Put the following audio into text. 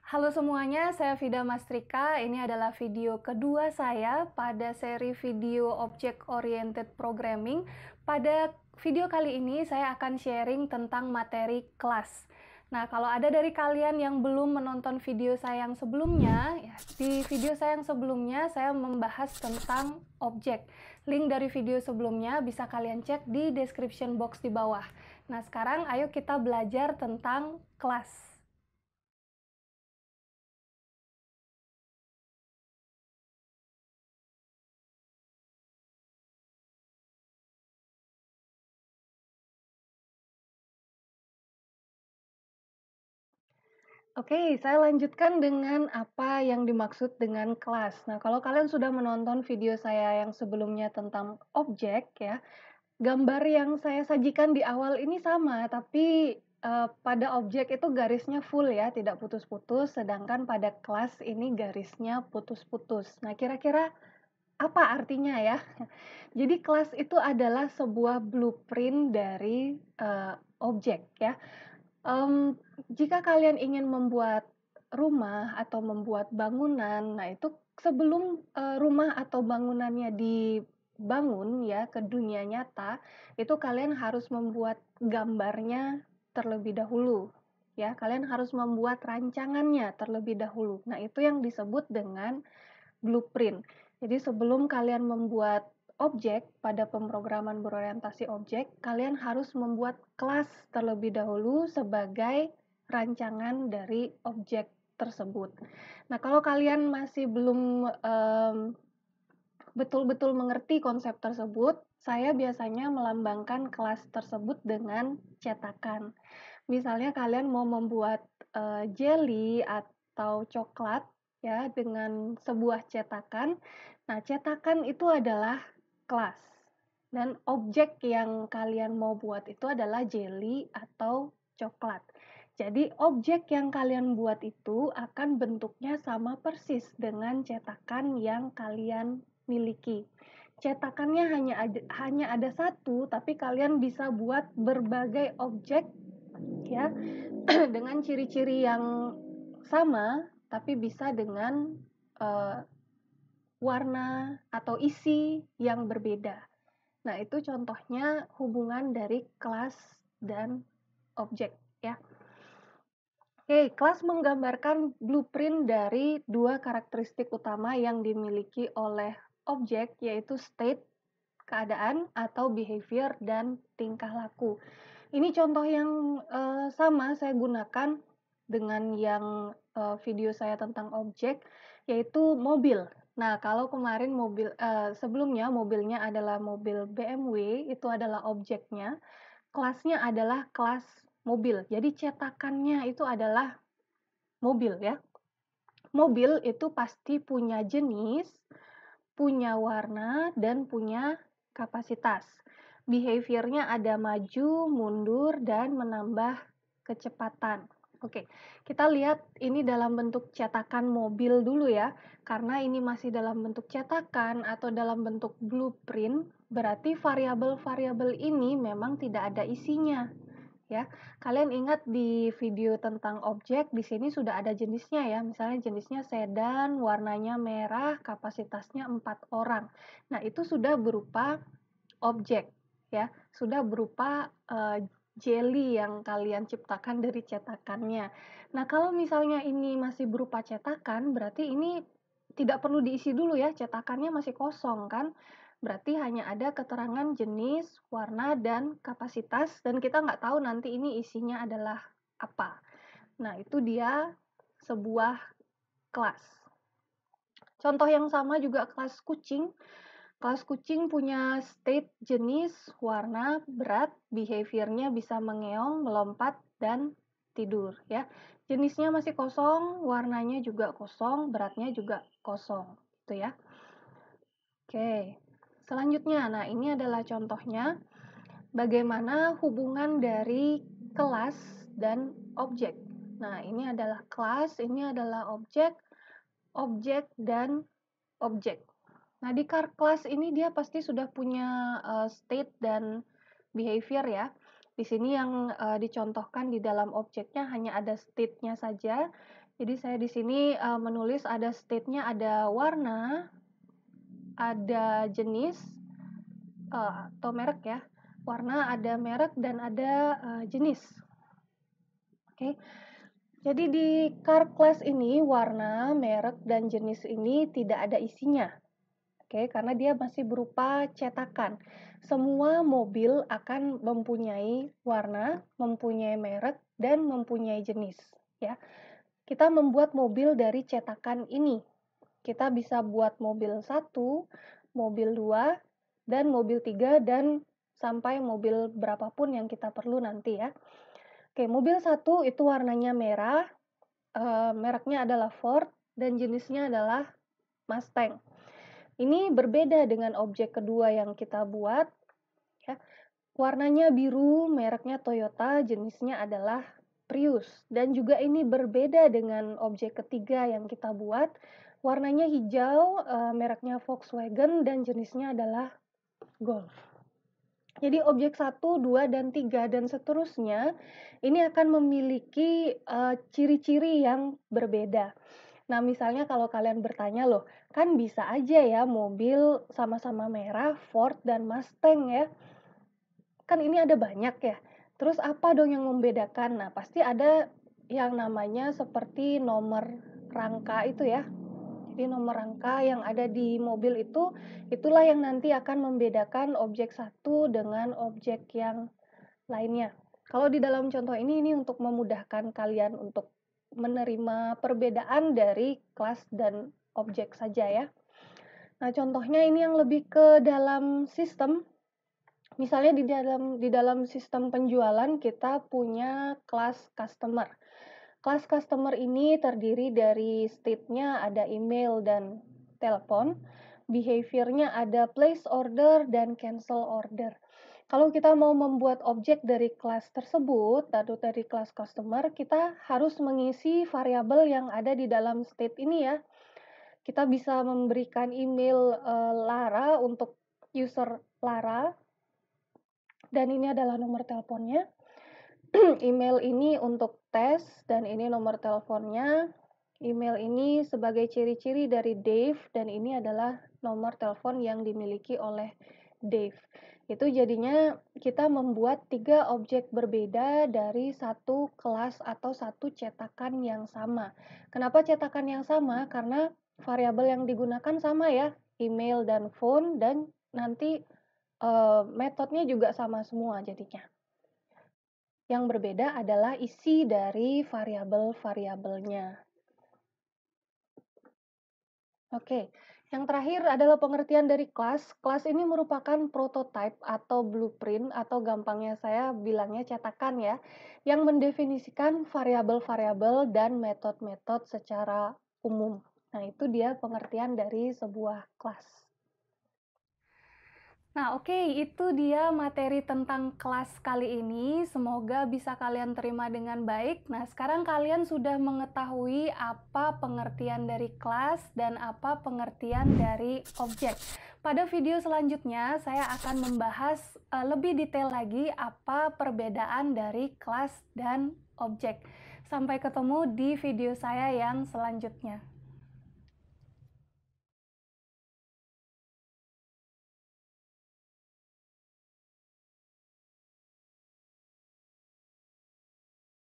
Halo semuanya, saya Vida Mastrika. Ini adalah video kedua saya pada seri video Object Oriented Programming. Pada video kali ini saya akan sharing tentang materi kelas. Nah, kalau ada dari kalian yang belum menonton video saya yang sebelumnya, di video saya yang sebelumnya saya membahas tentang objek. Link dari video sebelumnya bisa kalian cek di description box di bawah. Nah, sekarang ayo kita belajar tentang kelas. Oke, saya lanjutkan dengan apa yang dimaksud dengan kelas. Nah, kalau kalian sudah menonton video saya yang sebelumnya tentang objek ya, gambar yang saya sajikan di awal ini sama, tapi pada objek itu garisnya full ya, tidak putus-putus, sedangkan pada kelas ini garisnya putus-putus. Nah, kira-kira apa artinya ya? Jadi kelas itu adalah sebuah blueprint dari objek ya. Mmm, Jika kalian ingin membuat rumah atau membuat bangunan, nah itu sebelum, rumah atau bangunannya dibangun ya ke dunia nyata, itu kalian harus membuat gambarnya terlebih dahulu, ya. Kalian harus membuat rancangannya terlebih dahulu. Nah, itu yang disebut dengan blueprint. Jadi sebelum kalian membuat objek pada pemrograman berorientasi objek, kalian harus membuat kelas terlebih dahulu sebagai rancangan dari objek tersebut. Nah, kalau kalian masih belum betul-betul mengerti konsep tersebut, saya biasanya melambangkan kelas tersebut dengan cetakan. Misalnya kalian mau membuat jelly atau coklat ya dengan sebuah cetakan. Nah, cetakan itu adalah kelas. Dan objek yang kalian mau buat itu adalah jelly atau coklat. Jadi objek yang kalian buat itu akan bentuknya sama persis dengan cetakan yang kalian miliki. Cetakannya hanya ada satu, tapi kalian bisa buat berbagai objek ya dengan ciri-ciri yang sama, tapi bisa dengan warna atau isi yang berbeda. Nah, itu contohnya hubungan dari kelas dan objek ya. Oke, kelas menggambarkan blueprint dari dua karakteristik utama yang dimiliki oleh objek, yaitu state, keadaan, atau behavior, dan tingkah laku. Ini contoh yang sama saya gunakan dengan yang video saya tentang objek, yaitu mobil. Nah, kalau kemarin sebelumnya mobilnya adalah mobil BMW, itu adalah objeknya, kelasnya adalah kelas mobil. Jadi cetakannya itu adalah mobil ya. Mobil itu pasti punya jenis, punya warna, dan punya kapasitas. Behavior-nya ada maju, mundur, dan menambah kecepatan. Oke, kita lihat ini dalam bentuk cetakan mobil dulu ya. Karena ini masih dalam bentuk cetakan atau dalam bentuk blueprint, berarti variabel-variabel ini memang tidak ada isinya. Ya, kalian ingat di video tentang objek, di sini sudah ada jenisnya ya, misalnya jenisnya sedan, warnanya merah, kapasitasnya 4 orang. Nah, itu sudah berupa objek ya, sudah berupa jelly yang kalian ciptakan dari cetakannya. Nah, kalau misalnya ini masih berupa cetakan, berarti ini tidak perlu diisi dulu ya, cetakannya masih kosong kan. Berarti hanya ada keterangan jenis, warna, dan kapasitas, dan kita nggak tahu nanti ini isinya adalah apa. Nah, itu dia sebuah kelas. Contoh yang sama juga kelas kucing. Kelas kucing punya state, jenis, warna, berat, behavior-nya bisa mengeong, melompat, dan tidur ya. Jenisnya masih kosong, warnanya juga kosong, beratnya juga kosong gitu ya. Oke, selanjutnya, nah ini adalah contohnya bagaimana hubungan dari kelas dan objek. Nah, ini adalah kelas, ini adalah objek, objek, dan objek. Nah, di kelas ini dia pasti sudah punya state dan behavior ya. Di sini yang dicontohkan di dalam objeknya hanya ada state-nya saja. Jadi saya di sini menulis ada state-nya, ada warna, ada jenis atau merek ya. Warna, ada merek, dan ada jenis. Oke. Jadi di car class ini warna, merek, dan jenis ini tidak ada isinya. Oke, karena dia masih berupa cetakan. Semua mobil akan mempunyai warna, mempunyai merek, dan mempunyai jenis, ya. Kita membuat mobil dari cetakan ini. Kita bisa buat mobil 1, mobil 2, dan mobil 3, dan sampai mobil berapapun yang kita perlu nanti ya. Oke, mobil 1 itu warnanya merah, mereknya adalah Ford, dan jenisnya adalah Mustang. Ini berbeda dengan objek kedua yang kita buat, ya. Warnanya biru, mereknya Toyota, jenisnya adalah Prius. Dan juga ini berbeda dengan objek ketiga yang kita buat, warnanya hijau, mereknya Volkswagen, dan jenisnya adalah Golf. Jadi objek 1, 2, dan 3, dan seterusnya, ini akan memiliki ciri-ciri yang berbeda. Nah, misalnya kalau kalian bertanya loh, kan bisa aja ya mobil sama-sama merah, Ford dan Mustang ya. Kan ini ada banyak ya. Terus apa dong yang membedakan? Nah, pasti ada yang namanya seperti nomor rangka itu ya. Jadi nomor rangka yang ada di mobil itu, itulah yang nanti akan membedakan objek satu dengan objek yang lainnya. Kalau di dalam contoh ini untuk memudahkan kalian untuk menerima perbedaan dari kelas dan objek saja ya. Nah, contohnya ini yang lebih ke dalam sistem. Misalnya di dalam sistem penjualan kita punya kelas customer. Kelas customer ini terdiri dari state-nya ada email dan telepon, behavior-nya ada place order dan cancel order. Kalau kita mau membuat objek dari kelas tersebut, atau dari kelas customer, kita harus mengisi variabel yang ada di dalam state ini ya. Kita bisa memberikan email Lara untuk user Lara, dan ini adalah nomor teleponnya. Email ini untuk tes, dan ini nomor teleponnya. Email ini sebagai ciri-ciri dari Dave, dan ini adalah nomor telepon yang dimiliki oleh Dave. Itu jadinya kita membuat 3 objek berbeda dari satu kelas atau satu cetakan yang sama. Kenapa cetakan yang sama? Karena variabel yang digunakan sama ya, email dan phone, dan nanti metodenya juga sama semua jadinya. Yang berbeda adalah isi dari variabel-variabelnya. Oke, yang terakhir adalah pengertian dari kelas. Kelas ini merupakan prototype atau blueprint, atau gampangnya saya bilangnya cetakan ya, yang mendefinisikan variabel-variabel dan metode-metode secara umum. Nah, itu dia pengertian dari sebuah kelas. Nah, oke, itu dia materi tentang kelas kali ini. Semoga bisa kalian terima dengan baik. Nah, sekarang kalian sudah mengetahui apa pengertian dari kelas dan apa pengertian dari objek. Pada video selanjutnya, saya akan membahas lebih detail lagi apa perbedaan dari kelas dan objek. Sampai ketemu di video saya yang selanjutnya.